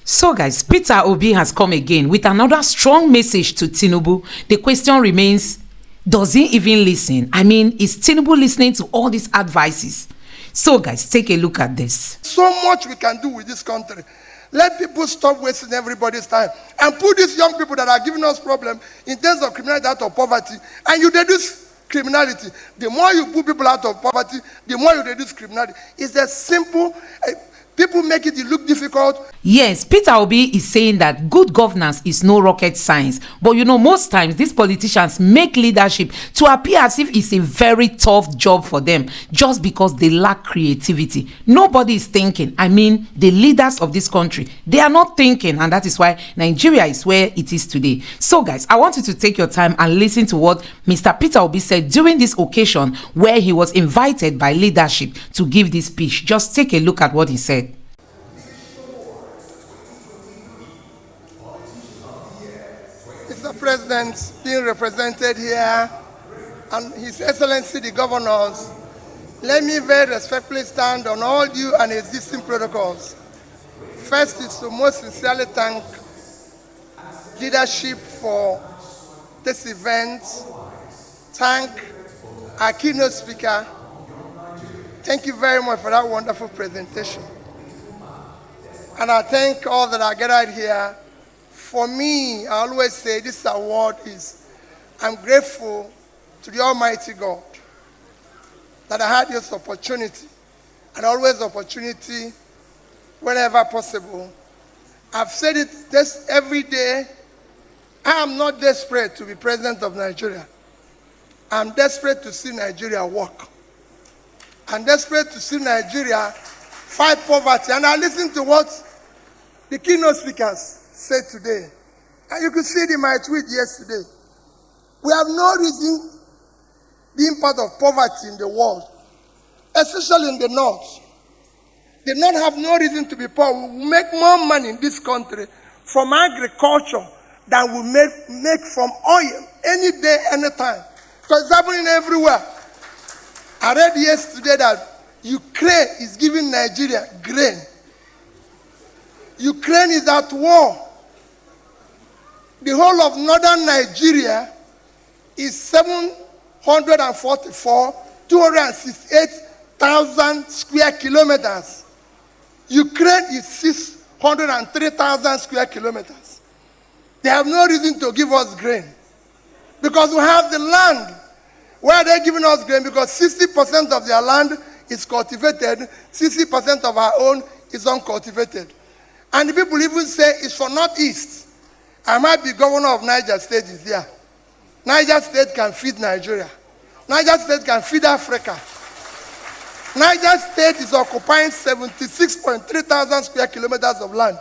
So guys, Peter Obi has come again with another strong message to Tinubu. The question remains, does he even listen? I mean, is Tinubu listening to all these advices? So guys, take a look at this. So much we can do with this country. Let people stop wasting everybody's time and put these young people that are giving us problems in terms of criminality out of poverty, and you reduce criminality. The more you put people out of poverty, the more you reduce criminality. It's a simple. People make it look difficult. Yes, Peter Obi is saying that good governance is no rocket science. But you know, most times these politicians make leadership to appear as if it's a very tough job for them just because they lack creativity. Nobody is thinking. I mean, the leaders of this country, they are not thinking, and that is why Nigeria is where it is today. So guys, I want you to take your time and listen to what Mr. Peter Obi said during this occasion where he was invited by leadership to give this speech. Just take a look at what he said. Mr. President being represented here, and His Excellency the Governors, let me very respectfully stand on all due and existing protocols. First is to most sincerely thank leadership for this event. Thank our keynote speaker. Thank you very much for that wonderful presentation. And I thank all that are gathered here. For me, I always say this award is, I'm grateful to the Almighty God that I had this opportunity, and always opportunity whenever possible. I've said it this every day. I am not desperate to be president of Nigeria. I'm desperate to see Nigeria work. I'm desperate to see Nigeria fight poverty. And I listened to what the keynote speakers said today. And you could see it in my tweet yesterday. We have no reason being part of poverty in the world, especially in the North. The North have no reason to be poor. We will make more money in this country from agriculture than we make from oil any day, anytime. Because it's happening everywhere. I read yesterday that Ukraine is giving Nigeria grain. Ukraine is at war. The whole of northern Nigeria is 268,000 square kilometers. Ukraine is 603,000 square kilometers. They have no reason to give us grain because we have the land. Where are they giving us grain? Because 60% of their land is cultivated, 60% of our own is uncultivated. And the people even say it's for Northeast. I might be governor of Niger State is here. Niger State can feed Nigeria. Niger State can feed Africa. Niger State is occupying 76.3 thousand square kilometers of land.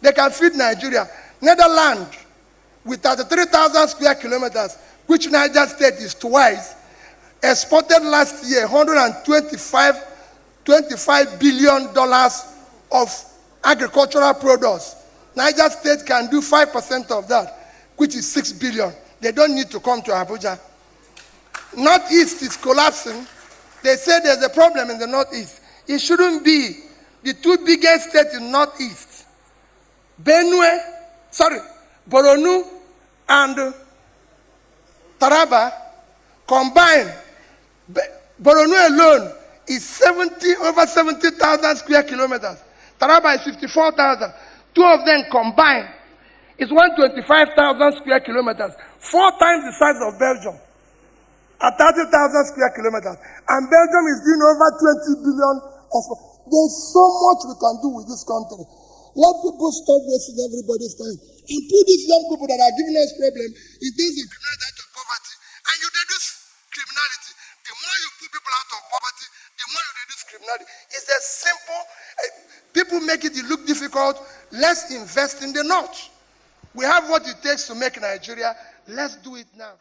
They can feed Nigeria. Netherlands, with 33,000 square kilometers, which Niger State is twice, exported last year $125 billion of agricultural products. Niger State can do 5% of that, which is 6 billion. They don't need to come to Abuja. Northeast is collapsing. They say there's a problem in the Northeast. It shouldn't be. The two biggest states in Northeast, Borno and Taraba, combined, Borno alone is over 70,000 square kilometers. Taraba is 54,000. Two of them combined is 125,000 square kilometers, 4 times the size of Belgium, at 30,000 square kilometers. And Belgium is doing over 20 billion. There's so much we can do with this country. Let people stop wasting everybody's time and put these young people that are giving us problems in terms of criminality out of poverty, and you reduce criminality. The more you put people out of poverty, the more you reduce criminality. It's a simple. People make it look difficult. Let's invest in the North. We have what it takes to make Nigeria. Let's do it now.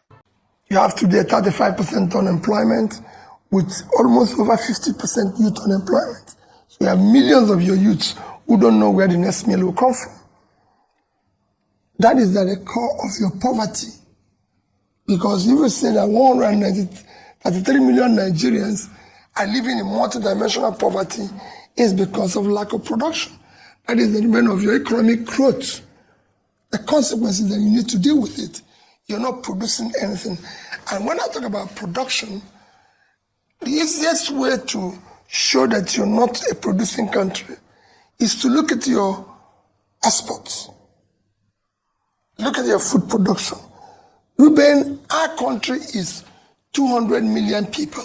You have today 35% unemployment with almost over 50% youth unemployment. So you have millions of your youths who don't know where the next meal will come from. That is at the core of your poverty. Because you will say that 133 million Nigerians are living in multidimensional poverty is because of lack of production. That is the remain of your economic growth. The consequences that you need to deal with it. You're not producing anything. And when I talk about production, the easiest way to show that you're not a producing country is to look at your exports. Look at your food production. Ruben, our country is 200 million people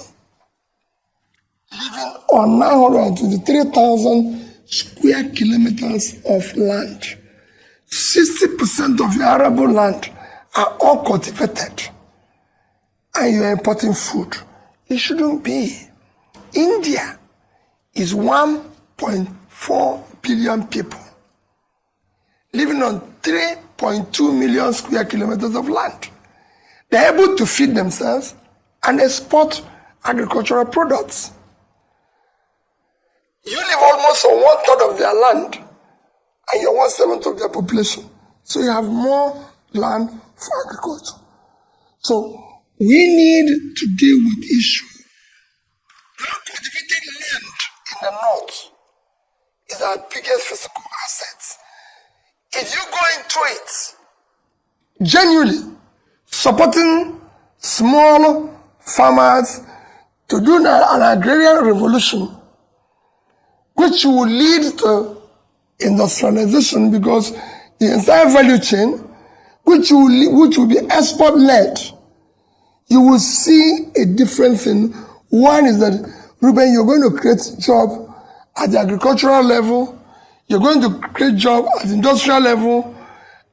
living on 923,000 square kilometers of land. 60% of your arable land are all cultivated, and you're importing food. It shouldn't be. India is 1.4 billion people living on 3.2 million square kilometers of land. They're able to feed themselves and export agricultural products. You live almost on 1/3 of their land, and you're 1/7 of their population. So you have more land for agriculture. So we need to deal with issues. Cultivated land in the north is our biggest physical asset. If you go into it, genuinely supporting small farmers to do an agrarian revolution, which will lead to industrialization, because the entire value chain, which will be export-led, you will see a different thing. One is that, Ruben, you're going to create jobs at the agricultural level, you're going to create jobs at the industrial level,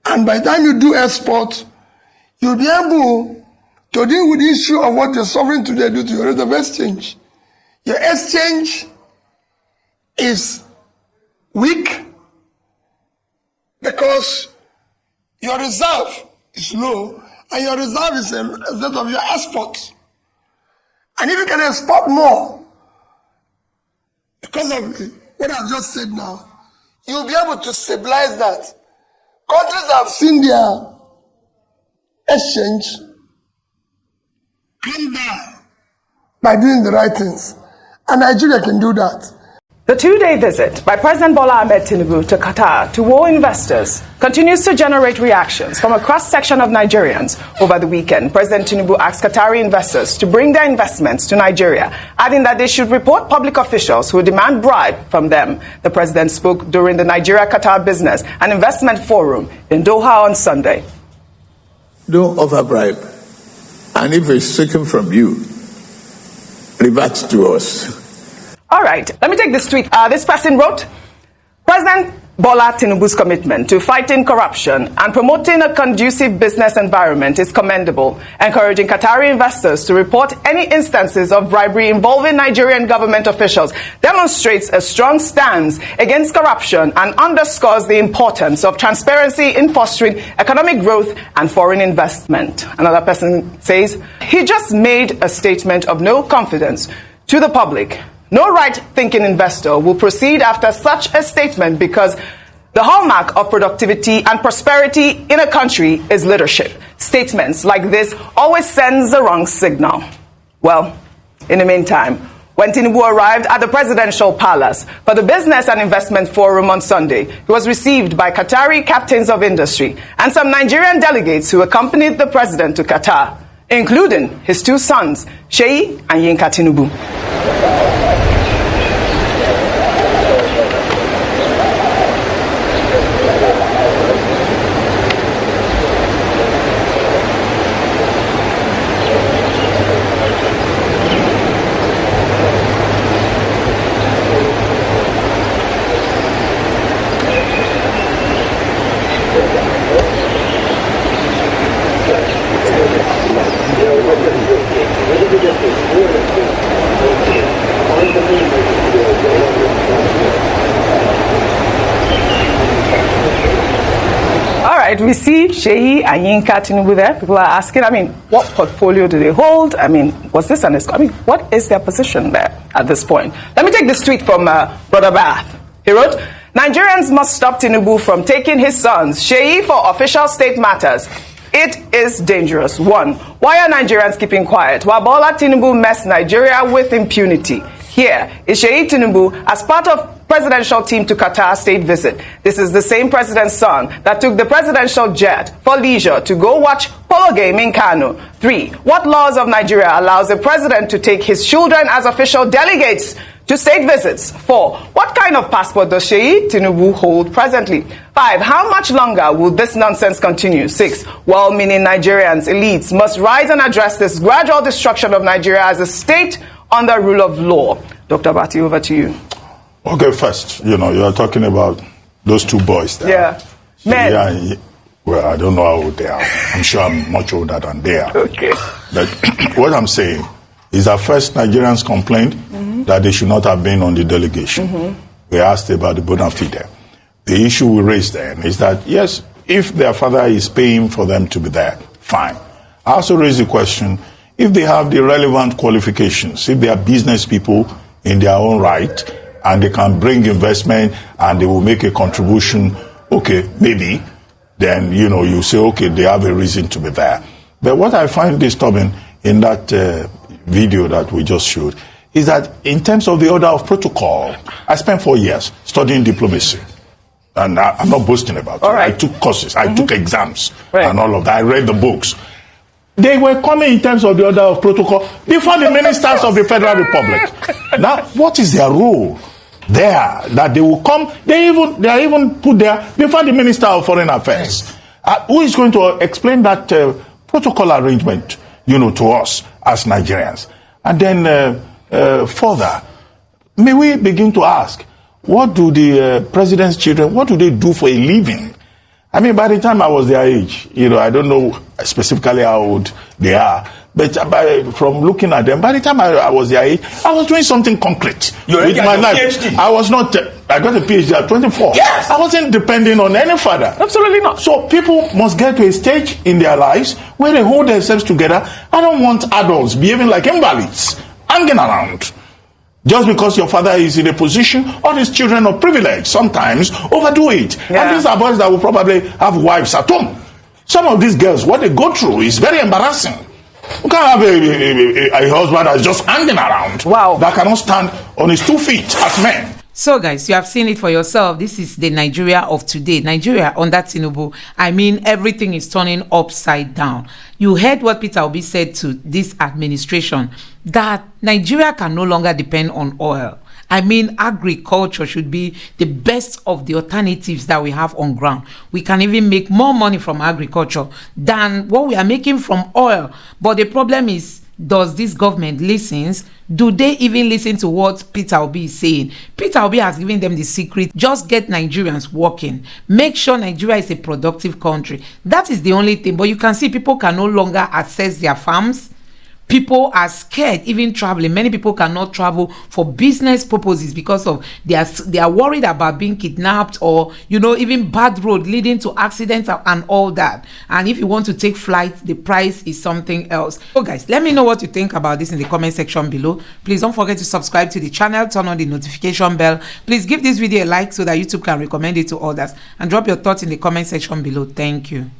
and by the time you do export, you'll be able to deal with the issue of what you're suffering today due to your rate of exchange. Your exchange is weak because your reserve is low, and your reserve is a result of your export. And if you can export more, because of what I've just said now, you'll be able to stabilize that. Countries have seen their exchange come down by doing the right things, and Nigeria can do that. The two-day visit by President Bola Ahmed Tinubu to Qatar to woo investors continues to generate reactions from a cross-section of Nigerians. Over the weekend, President Tinubu asked Qatari investors to bring their investments to Nigeria, adding that they should report public officials who demand bribe from them. The president spoke during the Nigeria-Qatar Business and Investment Forum in Doha on Sunday. Don't offer bribe, and if it's taken from you, revert to us. All right, let me take this tweet. This person wrote, President Bola Tinubu's commitment to fighting corruption and promoting a conducive business environment is commendable, encouraging Qatari investors to report any instances of bribery involving Nigerian government officials demonstrates a strong stance against corruption and underscores the importance of transparency in fostering economic growth and foreign investment. Another person says, he just made a statement of no confidence to the public. No right-thinking investor will proceed after such a statement, because the hallmark of productivity and prosperity in a country is leadership. Statements like this always sends the wrong signal. Well, in the meantime, when Tinubu arrived at the presidential palace for the Business and Investment Forum on Sunday, he was received by Qatari captains of industry and some Nigerian delegates who accompanied the president to Qatar, including his two sons, Sheyi and Yinka Tinubu. We see Sheyi and Yinka Tinubu there. People are asking, what portfolio do they hold? Was this what is their position there at this point? Let me take this tweet from Brother Bath. He wrote, Nigerians must stop Tinubu from taking his sons, Sheyi, for official state matters. It is dangerous. 1. Why are Nigerians keeping quiet while Bola Tinubu mess Nigeria with impunity? Here is Sheikh Tinubu as part of presidential team to Qatar state visit. This is the same president's son that took the presidential jet for leisure to go watch polo game in Kano. 3. What laws of Nigeria allows the president to take his children as official delegates to state visits? 4. What kind of passport does Sheikh Tinubu hold presently? 5. How much longer will this nonsense continue? 6. Well-meaning Nigerians, elites, must rise and address this gradual destruction of Nigeria as a state under rule of law. Dr. Bati, over to you. Okay, first, you are talking about those two boys there. Yeah. Men. Yeah, well, I don't know how old they are. I'm sure I'm much older than they are. Okay. But what I'm saying is that first Nigerians complained that they should not have been on the delegation. We asked about the bona fide. The issue we raised then is that, yes, if their father is paying for them to be there, fine. I also raised the question, if they have the relevant qualifications, if they are business people in their own right, and they can bring investment and they will make a contribution, okay, maybe, then, you say, okay, they have a reason to be there. But what I find disturbing in that video that we just showed is that in terms of the order of protocol, I spent 4 years studying diplomacy. And I'm not boasting about it. Right. I took courses, I took exams, and all of that. I read the books. They were coming in terms of the order of protocol before the ministers of the Federal Republic. Now, what is their role there? That they will come, they are even put there before the Minister of Foreign Affairs. Who is going to explain that protocol arrangement, to us as Nigerians? And then further, may we begin to ask, what do the president's children, what do they do for a living? I mean, by the time I was their age, I don't know specifically how old they are, but from looking at them, by the time I was their age, I was doing something concrete with my life. PhD. I was not, I got a PhD at 24. Yes! I wasn't depending on any father. Absolutely not. So people must get to a stage in their lives where they hold themselves together. I don't want adults behaving like invalids, hanging around. Just because your father is in a position, or his children of privilege sometimes overdo it. Yeah. And these are boys that will probably have wives at home. Some of these girls, what they go through is very embarrassing. You can't have a husband that's just hanging around. Wow. That cannot stand on his 2 feet as men. So guys, you have seen it for yourself. This is the Nigeria of today. Nigeria under Tinubu. I mean, everything is turning upside down. You heard what Peter Obi said to this administration, that Nigeria can no longer depend on oil. I mean, agriculture should be the best of the alternatives that we have on ground. We can even make more money from agriculture than what we are making from oil. But the problem is, does this government listen? Do they even listen to what Peter Obi is saying? Peter Obi has given them the secret. Just get Nigerians working. Make sure Nigeria is a productive country. That is the only thing. But you can see people can no longer access their farms. People are scared even traveling. Many people cannot travel for business purposes because of they are worried about being kidnapped, or even bad road leading to accidents and all that. And if you want to take flight, the price is something else. So guys, let me know what you think about this in the comment section below. Please don't forget to subscribe to the channel, turn on the notification bell. Please give this video a like so that YouTube can recommend it to others, and drop your thoughts in the comment section below. Thank you.